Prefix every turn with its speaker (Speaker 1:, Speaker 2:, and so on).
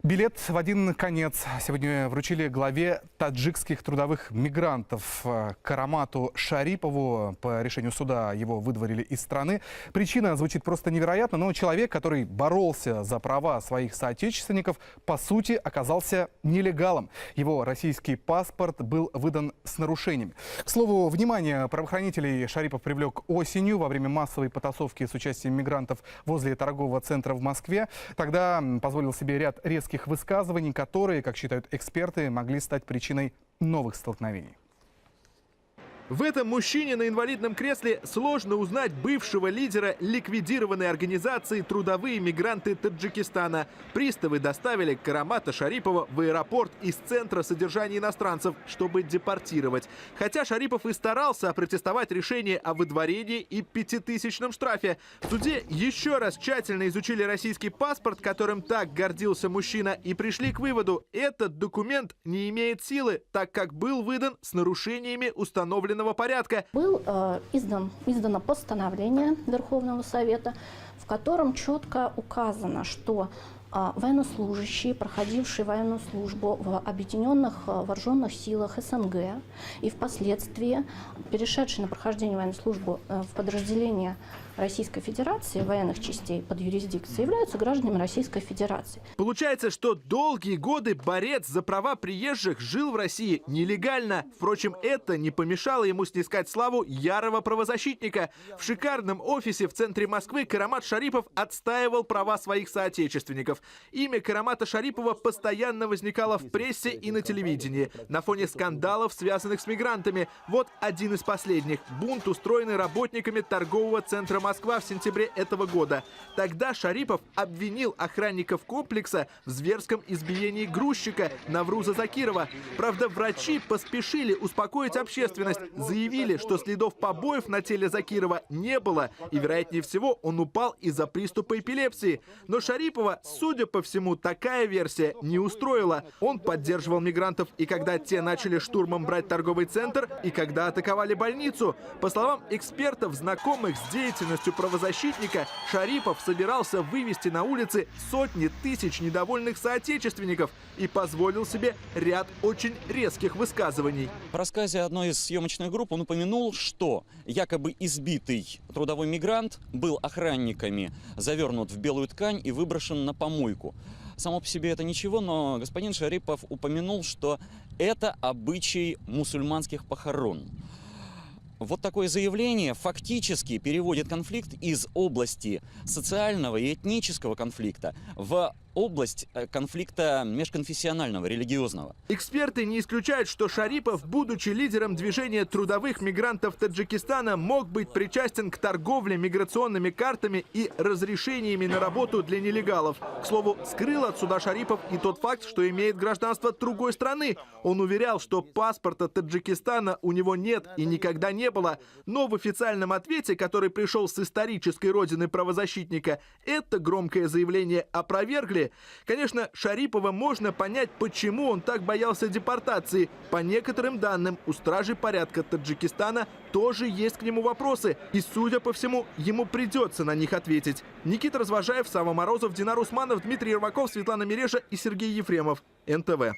Speaker 1: Билет в один конец сегодня вручили главе таджикских трудовых мигрантов Карамату Шарипову. По решению суда его выдворили из страны. Причина звучит просто невероятно, но человек, который боролся за права своих соотечественников, по сути оказался нелегалом. Его российский паспорт был выдан с нарушениями. К слову, внимание правоохранителей Шарипов привлек осенью во время массовой потасовки с участием мигрантов возле торгового центра в Москве. Тогда позволил себе ряд резких высказываний, которые, как считают эксперты, могли стать причиной новых столкновений.
Speaker 2: В этом мужчине на инвалидном кресле сложно узнать бывшего лидера ликвидированной организации «Трудовые мигранты Таджикистана». Приставы доставили Карамата Шарипова в аэропорт из Центра содержания иностранцев, чтобы депортировать. Хотя Шарипов и старался опротестовать решение о выдворении и 5000-ном штрафе. В суде еще раз тщательно изучили российский паспорт, которым так гордился мужчина, и пришли к выводу: этот документ не имеет силы, так как был выдан с нарушениями установленного порядка.
Speaker 3: Было издано постановление Верховного Совета, в котором четко указано, что военнослужащие, проходившие военную службу в Объединенных Вооруженных Силах СНГ и впоследствии перешедшие на прохождение военной службы в подразделения Российской Федерации, военных частей под юрисдикцией, являются гражданами Российской Федерации.
Speaker 2: Получается, что долгие годы борец за права приезжих жил в России нелегально. Впрочем, это не помешало ему снискать славу ярого правозащитника. В шикарном офисе в центре Москвы Карамат Шарипов отстаивал права своих соотечественников. Имя Карамата Шарипова постоянно возникало в прессе и на телевидении на фоне скандалов, связанных с мигрантами. Вот один из последних – бунт, устроенный работниками торгового центра Москва в сентябре этого года. Тогда Шарипов обвинил охранников комплекса в зверском избиении грузчика Навруза Закирова. Правда, врачи поспешили успокоить общественность, заявили, что следов побоев на теле Закирова не было, и, вероятнее всего, он упал из-за приступа эпилепсии. Но Шарипова, судя по всему, такая версия не устроила. Он поддерживал мигрантов и когда те начали штурмом брать торговый центр, и когда атаковали больницу. По словам экспертов, знакомых с деятельностью правозащитника, Шарипов собирался вывести на улицы сотни тысяч недовольных соотечественников и позволил себе ряд очень резких высказываний.
Speaker 4: В рассказе одной из съемочных групп он упомянул, что якобы избитый трудовой мигрант был охранниками завернут в белую ткань и выброшен на помойку. Само по себе это ничего, но господин Шарипов упомянул, что это обычай мусульманских похорон. Вот такое заявление фактически переводит конфликт из области социального и этнического конфликта в область конфликта межконфессионального, религиозного.
Speaker 2: Эксперты не исключают, что Шарипов, будучи лидером движения трудовых мигрантов Таджикистана, мог быть причастен к торговле миграционными картами и разрешениями на работу для нелегалов. К слову, скрыл от суда Шарипов и тот факт, что имеет гражданство другой страны. Он уверял, что паспорта Таджикистана у него нет и никогда не было. Но в официальном ответе, который пришел с исторической родины правозащитника, это громкое заявление опровергли. Конечно, Шарипова можно понять, почему он так боялся депортации. По некоторым данным, у стражей порядка Таджикистана тоже есть к нему вопросы. И, судя по всему, ему придется на них ответить. Никита Развожаев, Сава Морозов, Динар Усманов, Дмитрий Ермаков, Светлана Мережа и Сергей Ефремов. НТВ.